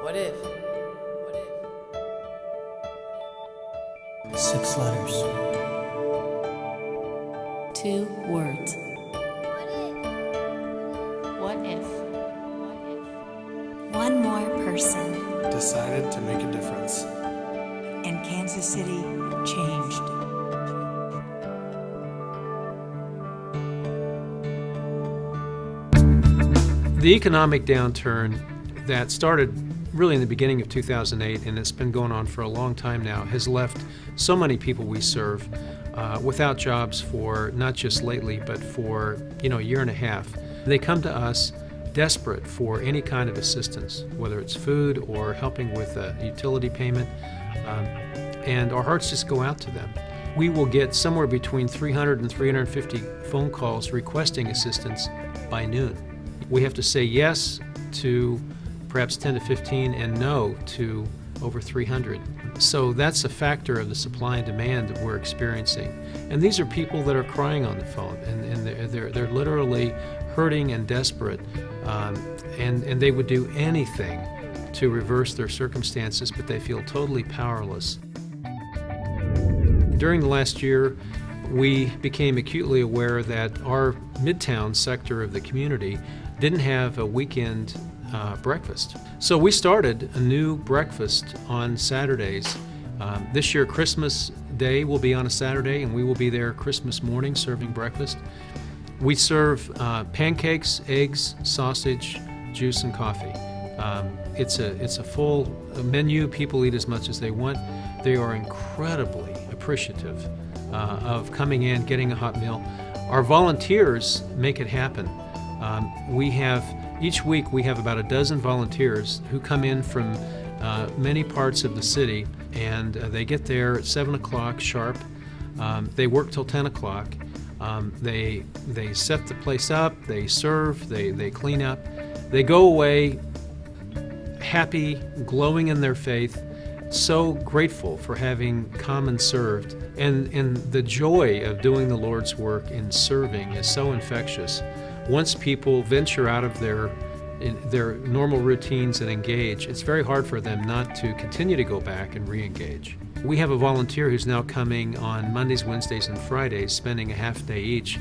What if? 6 letters. 2 words. What if? One more person, Decided to make a difference. and Kansas City changed. The economic downturn that started really in the beginning of 2008, and it's been going on for a long time now, has left so many people we serve without jobs for not just lately, but for a year and a half. They come to us desperate for any kind of assistance, whether it's food or helping with a utility payment, and our hearts just go out to them. We will get somewhere between 300 and 350 phone calls requesting assistance by noon. We have to say yes to perhaps 10 to 15 and no to over 300. So that's a factor of the supply and demand that we're experiencing. And these are people that are crying on the phone, and they're literally hurting and desperate, and they would do anything to reverse their circumstances, but they feel totally powerless. During the last year, we became acutely aware that our Midtown sector of the community didn't have a weekend breakfast. So we started a new breakfast on Saturdays. This year, Christmas Day will be on a Saturday, and we will be there Christmas morning serving breakfast. We serve pancakes, eggs, sausage, juice, and coffee. It's a full menu. People eat as much as they want. They are incredibly appreciative of coming in, getting a hot meal. Our volunteers make it happen. Each week we have about a dozen volunteers who come in from many parts of the city, and they get there at 7 o'clock sharp. They work till 10 o'clock. They set the place up, they serve, they clean up. They go away happy, glowing in their faith, so grateful for having come and served. And the joy of doing the Lord's work in serving is so infectious. Once people venture out of their normal routines and engage, it's very hard for them not to continue to go back and re-engage. We have a volunteer who's now coming on Mondays, Wednesdays, and Fridays, spending a half day each.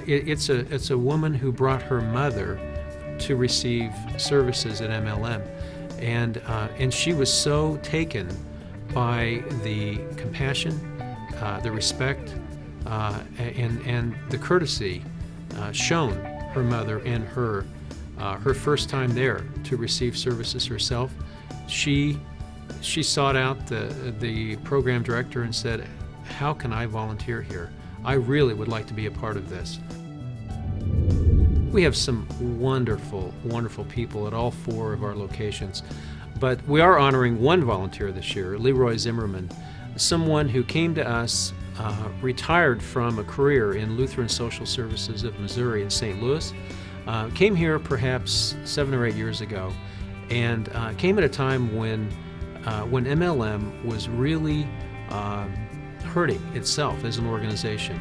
It's a woman who brought her mother to receive services at MLM, and she was so taken by the compassion, the respect, and the courtesy shown her mother and her first time there to receive services herself. She sought out the program director and said, "How can I volunteer here? I really would like to be a part of this." We have some wonderful, wonderful people at all 4 of our locations, but we are honoring one volunteer this year, Leroy Zimmerman, someone who came to us, retired from a career in Lutheran Social Services of Missouri in St. Louis, came here perhaps 7 or 8 years ago, and came at a time when MLM was really hurting itself as an organization.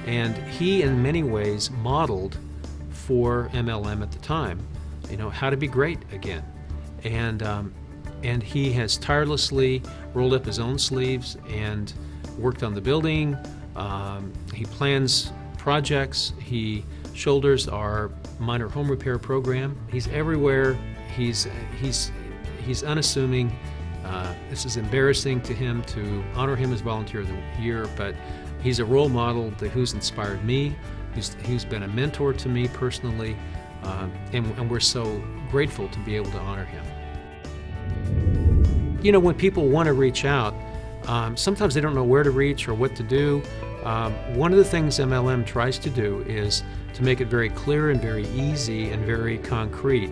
And he, in many ways, modeled for MLM at the time, how to be great again. And he has tirelessly rolled up his own sleeves and worked on the building. He plans projects. He shoulders our minor home repair program. He's everywhere. He's unassuming. This is embarrassing to him to honor him as Volunteer of the Year, but he's a role model who's inspired me, who's been a mentor to me personally, and we're so grateful to be able to honor him. When people want to reach out, sometimes they don't know where to reach or what to do. One of the things MLM tries to do is to make it very clear and very easy and very concrete.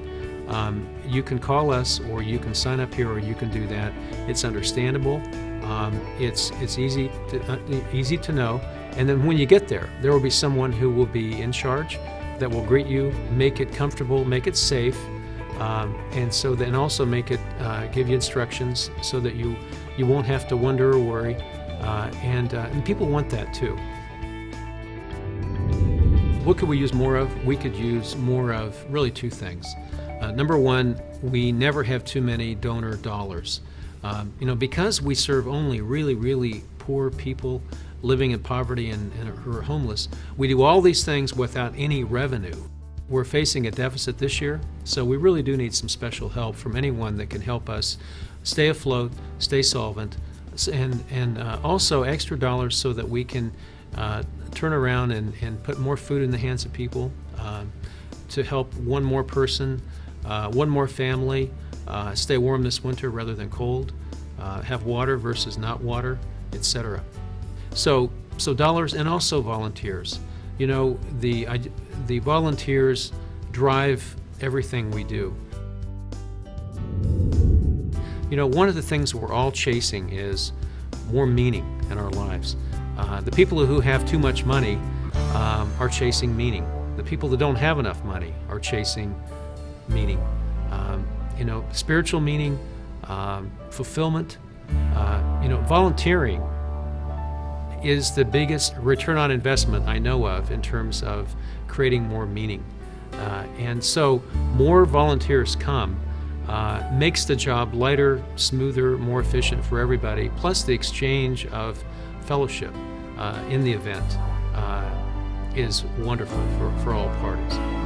You can call us, or you can sign up here, or you can do that. It's understandable. It's easy to know. And then when you get there will be someone who will be in charge that will greet you, make it comfortable, make it safe, and so then also make it give you instructions so that you won't have to wonder or worry. And people want that too. What could we use more of? We could use more of really 2 things. Number one, we never have too many donor dollars. Because we serve only really, really poor people living in poverty and who are homeless, we do all these things without any revenue. We're facing a deficit this year, so we really do need some special help from anyone that can help us stay afloat, stay solvent, and also extra dollars so that we can turn around and put more food in the hands of people, to help one more person, one more family stay warm this winter rather than cold, have water versus not water, etc. So dollars, and also volunteers. The volunteers drive everything we do. One of the things we're all chasing is more meaning in our lives. The people who have too much money are chasing meaning. The people that don't have enough money are chasing meaning. Spiritual meaning, fulfillment. Volunteering is the biggest return on investment I know of in terms of creating more meaning. And so more volunteers come, makes the job lighter, smoother, more efficient for everybody, plus the exchange of fellowship in the event is wonderful for all parties.